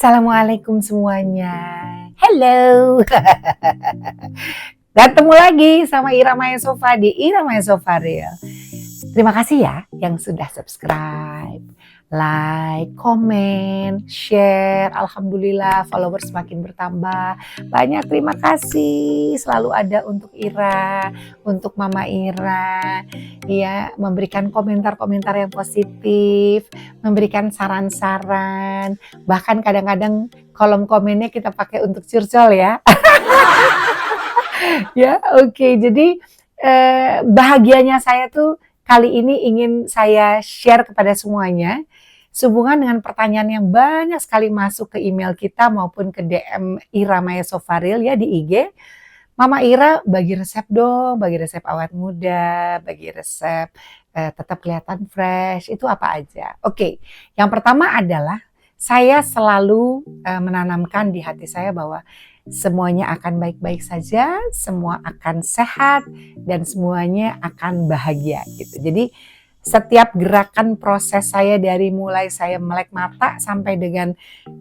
Assalamualaikum semuanya. Hello. Ketemu lagi sama Ira Maya Sofa di Ira Maya Sofa Real. Terima kasih ya yang sudah subscribe, like, komen, share. Alhamdulillah followers semakin bertambah. Banyak terima kasih selalu ada untuk Ira, untuk Mama Ira. Ya, memberikan komentar-komentar yang positif, memberikan saran-saran. Bahkan kadang-kadang kolom komennya kita pakai untuk curcol ya. Ya, oke. Jadi bahagianya saya tuh kali ini ingin saya share kepada semuanya sehubungan dengan pertanyaan yang banyak sekali masuk ke email kita maupun ke DM Ira Maya Sofa Real ya di IG. Mama Ira bagi resep dong, bagi resep awet muda, bagi resep tetap kelihatan fresh, itu apa aja. Oke, yang pertama adalah saya selalu menanamkan di hati saya bahwa semuanya akan baik-baik saja, semua akan sehat, dan semuanya akan bahagia gitu. Jadi setiap gerakan proses saya dari mulai saya melek mata sampai dengan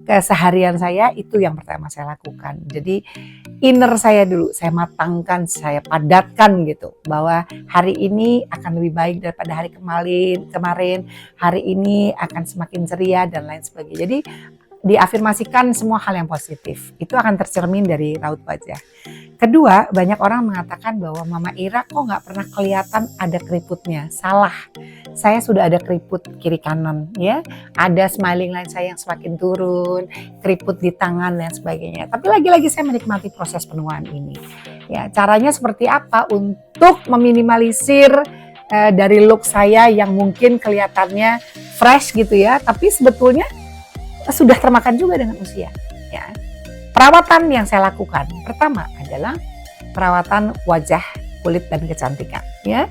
keseharian saya itu yang pertama saya lakukan. Jadi inner saya dulu saya matangkan, saya padatkan gitu bahwa hari ini akan lebih baik daripada hari kemarin, hari ini akan semakin ceria dan lain sebagainya. Jadi diafirmasikan semua hal yang positif. Itu akan tercermin dari raut wajah. Kedua, banyak orang mengatakan bahwa Mama Ira kok nggak pernah kelihatan ada keriputnya. Salah. Saya sudah ada keriput kiri kanan ya. Ada smiling line saya yang semakin turun, keriput di tangan dan sebagainya. Tapi lagi-lagi saya menikmati proses penuaan ini. Ya, caranya seperti apa untuk meminimalisir dari look saya yang mungkin kelihatannya fresh gitu ya, tapi sebetulnya sudah termakan juga dengan usia. Ya. Perawatan yang saya lakukan pertama adalah perawatan wajah, kulit dan kecantikan. Ya,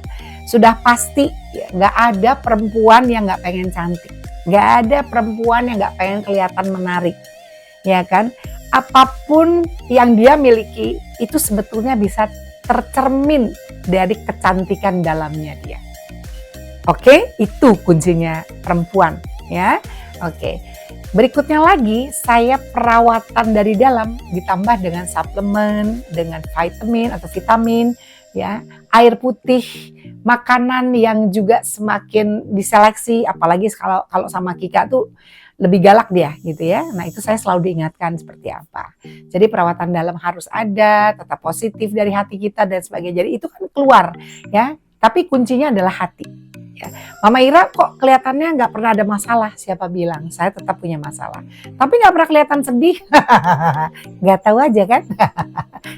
sudah pasti ya, nggak ada perempuan yang nggak pengen cantik, nggak ada perempuan yang nggak pengen kelihatan menarik, ya kan? Apapun yang dia miliki itu sebetulnya bisa tercermin dari kecantikan dalamnya dia. Oke, itu kuncinya perempuan, ya. Oke. Berikutnya lagi, saya perawatan dari dalam ditambah dengan suplemen, dengan vitamin atau vitamin, ya, air putih, makanan yang juga semakin diseleksi, apalagi kalau sama Kika tuh lebih galak dia gitu ya. Nah itu saya selalu diingatkan seperti apa. Jadi perawatan dalam harus ada, tetap positif dari hati kita dan sebagainya. Jadi itu kan keluar ya, tapi kuncinya adalah hati. Ya. Mama Ira kok kelihatannya nggak pernah ada masalah, siapa bilang? Saya tetap punya masalah. Tapi nggak pernah kelihatan sedih. Nggak tahu aja kan?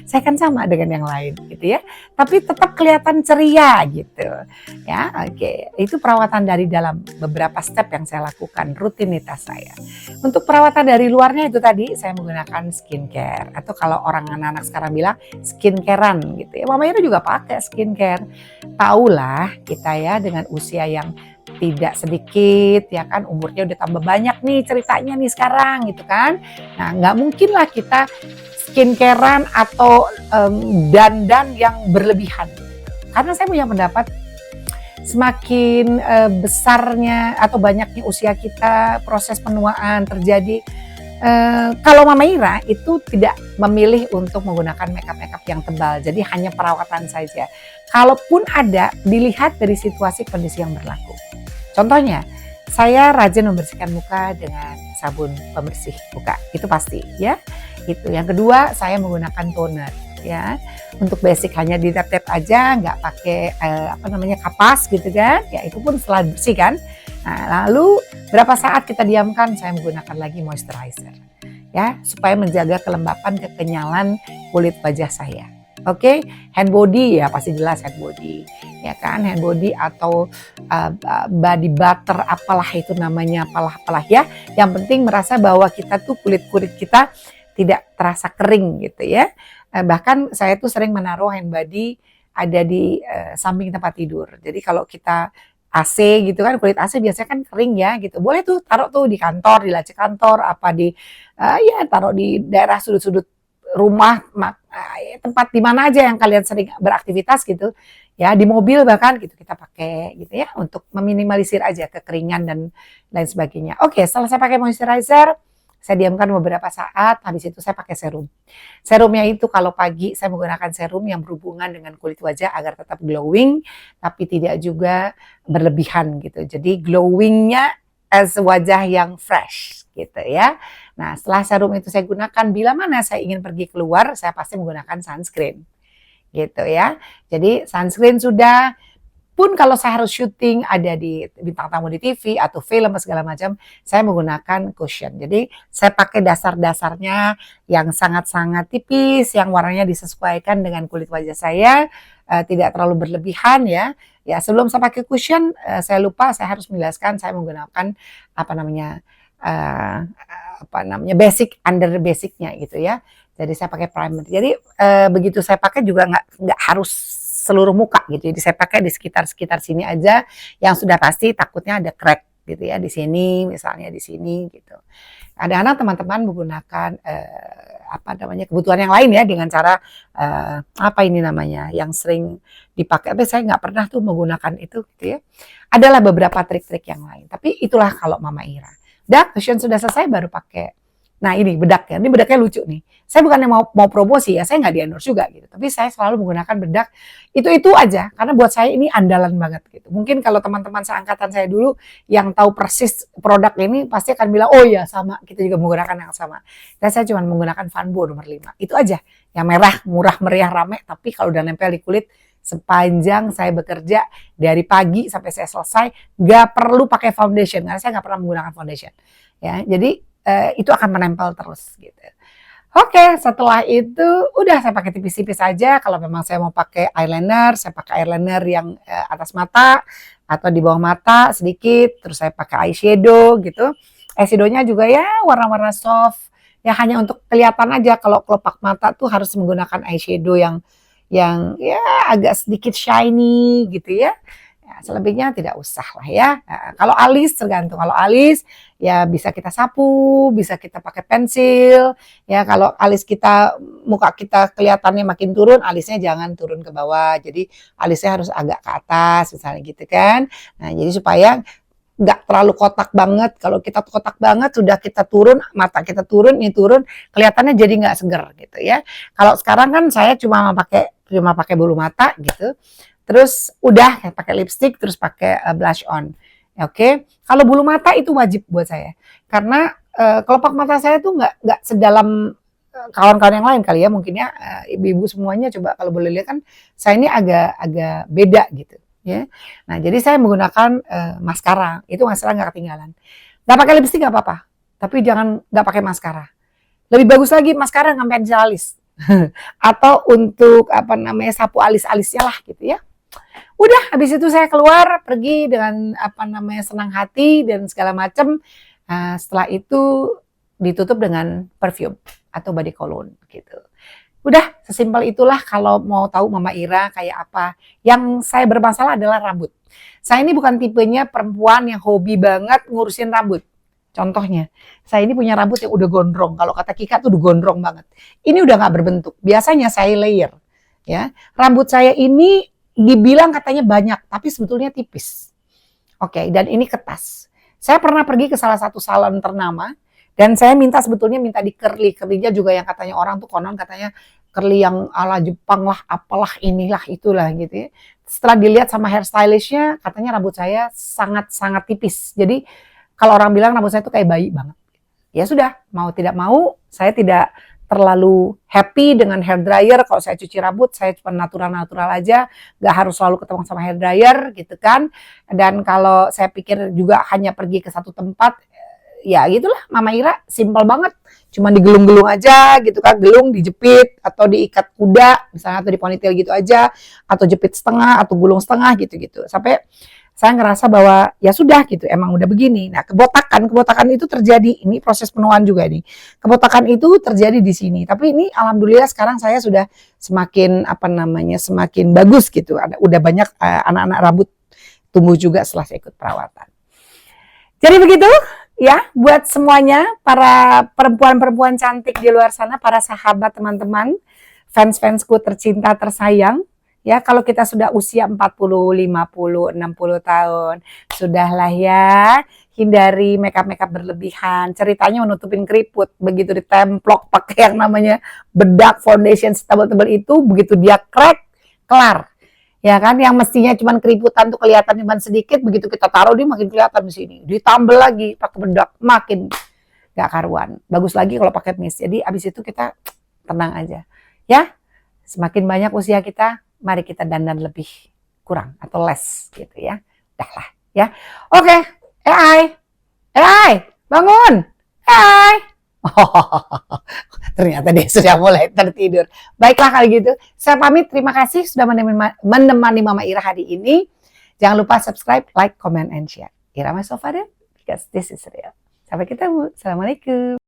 Saya kan sama dengan yang lain gitu ya. Tapi tetap kelihatan ceria gitu. Ya, oke. Itu perawatan dari dalam, beberapa step yang saya lakukan, rutinitas saya. Untuk perawatan dari luarnya itu tadi saya menggunakan skincare atau kalau orang anak-anak sekarang bilang skincarean gitu ya. Mama Ira juga pakai skincare. Taulah kita ya dengan usia yang tidak sedikit ya kan, umurnya udah tambah banyak nih ceritanya nih sekarang gitu kan. Nah nggak mungkin lah kita skincarean atau dandan yang berlebihan. Karena saya punya pendapat semakin besarnya atau banyaknya usia kita, proses penuaan terjadi. Kalau Mama Ira itu tidak memilih untuk menggunakan makeup yang tebal, jadi hanya perawatan saja. Kalaupun ada, dilihat dari situasi kondisi yang berlaku. Contohnya, saya rajin membersihkan muka dengan sabun pembersih muka, itu pasti ya. Itu. Yang kedua, saya menggunakan toner ya. Untuk basic hanya di tap-tap aja, nggak pakai kapas gitu kan. Ya itu pun setelah bersih kan. Nah, lalu berapa saat kita diamkan, saya menggunakan lagi moisturizer ya supaya menjaga kelembapan, kekenyalan kulit wajah saya. Oke, hand body ya pasti jelas hand body ya kan, hand body atau body butter apalah itu namanya, apalah ya. Yang penting merasa bahwa kita tuh kulit kita tidak terasa kering gitu ya. Bahkan saya tuh sering menaruh hand body ada di samping tempat tidur. Jadi kalau kita AC gitu kan, kulit AC biasanya kan kering ya gitu. Boleh tuh taruh tuh di kantor, di laci kantor, apa di ya taruh di daerah sudut-sudut rumah, tempat di mana aja yang kalian sering beraktivitas gitu. Ya, di mobil bahkan gitu kita pakai gitu ya untuk meminimalisir aja kekeringan dan lain sebagainya. Oke, setelah saya pakai moisturizer, saya diamkan beberapa saat, habis itu saya pakai serum. Serumnya itu kalau pagi saya menggunakan serum yang berhubungan dengan kulit wajah agar tetap glowing, tapi tidak juga berlebihan gitu. Jadi glowingnya as wajah yang fresh gitu ya. Nah setelah serum itu saya gunakan, bila mana saya ingin pergi keluar, saya pasti menggunakan sunscreen gitu ya. Jadi sunscreen sudah, pun kalau saya harus syuting ada di bintang tamu di TV atau film segala macam, saya menggunakan cushion. Jadi saya pakai dasar-dasarnya yang sangat-sangat tipis, yang warnanya disesuaikan dengan kulit wajah saya, tidak terlalu berlebihan ya. Ya sebelum saya pakai cushion, saya lupa saya harus menjelaskan saya menggunakan uh, basic under basicnya gitu ya. Jadi saya pakai primer. Jadi begitu saya pakai juga nggak harus seluruh muka gitu. Jadi saya pakai di sekitar sini aja, yang sudah pasti takutnya ada crack gitu ya di sini, misalnya di sini gitu. Kadang-kadang teman-teman menggunakan kebutuhan yang lain ya dengan cara yang sering dipakai. Tapi saya nggak pernah tuh menggunakan itu gitu ya. Adalah beberapa trik-trik yang lain. Tapi itulah kalau Mama Ira. Dah, cushion sudah selesai baru pakai. Nah ini bedak ya, ini bedaknya lucu nih. Saya bukannya mau promosi ya, saya nggak di-endorse juga gitu. Tapi saya selalu menggunakan bedak itu aja, karena buat saya ini andalan banget gitu. Mungkin kalau teman-teman seangkatan saya dulu yang tahu persis produk ini pasti akan bilang, oh ya sama, kita juga menggunakan yang sama. Dan saya cuma menggunakan Vanbo nomor 5. Itu aja, yang merah, murah, meriah, rame. Tapi kalau udah nempel di kulit, sepanjang saya bekerja dari pagi sampai saya selesai, nggak perlu pakai foundation, karena saya nggak pernah menggunakan foundation. Ya, jadi itu akan menempel terus gitu. Oke, setelah itu udah saya pakai tipis-tipis aja. Kalau memang saya mau pakai eyeliner, saya pakai eyeliner yang atas mata atau di bawah mata sedikit. Terus saya pakai eyeshadow gitu. Eyeshadownya juga ya warna-warna soft. Ya hanya untuk kelihatan aja. Kalau kelopak mata tuh harus menggunakan eyeshadow yang ya agak sedikit shiny gitu ya. Ya, selebihnya tidak usah lah ya. Nah, kalau alis tergantung. Kalau alis ya bisa kita sapu, bisa kita pakai pensil. Ya kalau alis kita, muka kita kelihatannya makin turun, alisnya jangan turun ke bawah. Jadi alisnya harus agak ke atas misalnya gitu kan. Nah jadi supaya nggak terlalu kotak banget. Kalau kita kotak banget sudah kita turun, mata kita turun, ini turun, kelihatannya jadi nggak seger gitu ya. Kalau sekarang kan saya cuma pakai bulu mata gitu. Terus udah pakai lipstick, terus pakai blush on. Oke, kalau bulu mata itu wajib buat saya, karena kelopak mata saya tuh nggak sedalam kawan-kawan yang lain kali ya, mungkin ya ibu-ibu semuanya coba kalau boleh lihat kan saya ini agak beda gitu ya. Nah jadi saya menggunakan maskara, itu maskara nggak ketinggalan. Nggak pakai lipstick nggak apa-apa, tapi jangan nggak pakai maskara. Lebih bagus lagi maskara nggak pensil alis atau untuk sapu alis-alisnya lah gitu ya. Udah habis itu saya keluar pergi dengan senang hati dan segala macam. Setelah itu ditutup dengan perfume atau body cologne gitu. Udah sesimpel itulah kalau mau tahu Mama Ira kayak apa. Yang saya bermasalah adalah rambut. Saya ini bukan tipenya perempuan yang hobi banget ngurusin rambut. Contohnya, saya ini punya rambut yang udah gondrong. Kalau kata Kika tuh udah gondrong banget. Ini udah nggak berbentuk. Biasanya saya layer. Ya, rambut saya ini dibilang katanya banyak, tapi sebetulnya tipis. Oke, dan ini ketas. Saya pernah pergi ke salah satu salon ternama, dan saya sebetulnya minta di curly. Curly-nya juga yang katanya orang tuh konon katanya curly yang ala Jepang lah, apalah inilah itulah gitu ya. Setelah dilihat sama hairstylist-nya, katanya rambut saya sangat-sangat tipis. Jadi kalau orang bilang rambut saya tuh kayak bayi banget. Ya sudah, mau tidak mau, saya tidak terlalu happy dengan hair dryer. Kalau saya cuci rambut, saya cuma natural-natural aja, nggak harus selalu ketemu sama hair dryer gitu kan. Dan kalau saya pikir juga hanya pergi ke satu tempat, ya gitulah Mama Ira, simple banget. Cuma digelung-gelung aja gitu kan, gelung dijepit atau diikat kuda misalnya, atau di ponytail gitu aja, atau jepit setengah atau gulung setengah gitu-gitu. Sampai saya ngerasa bahwa ya sudah gitu, emang udah begini. Nah kebotakan itu terjadi, ini proses penuaan juga nih. Kebotakan itu terjadi di sini, tapi ini alhamdulillah sekarang saya sudah semakin semakin bagus gitu. Udah banyak anak-anak rambut tumbuh juga setelah saya ikut perawatan. Jadi begitu ya buat semuanya, para perempuan-perempuan cantik di luar sana, para sahabat teman-teman, fans-fansku tercinta tersayang. Ya, kalau kita sudah usia 40, 50, 60 tahun, sudahlah ya, hindari makeup berlebihan. Ceritanya menutupin keriput, begitu ditemplok pakai yang namanya bedak foundation tebal-tebal itu, begitu dia crack, kelar. Ya kan, yang mestinya cuma keriputan tuh kelihatan cuma sedikit, begitu kita taruh dia makin kelihatan di sini. Ditambal lagi pakai bedak, makin gak karuan. Bagus lagi kalau pakai mist. Jadi abis itu kita tenang aja. Ya, semakin banyak usia kita, mari kita dandan lebih kurang atau less gitu ya. Dah lah ya. Oke, AI, bangun. AI. Oh, ternyata dia sudah mulai tertidur. Baiklah kalau gitu, saya pamit. Terima kasih sudah menemani Mama Ira hari ini. Jangan lupa subscribe, like, comment, and share. Ira myself because this is real. Sampai ketemu. Assalamualaikum.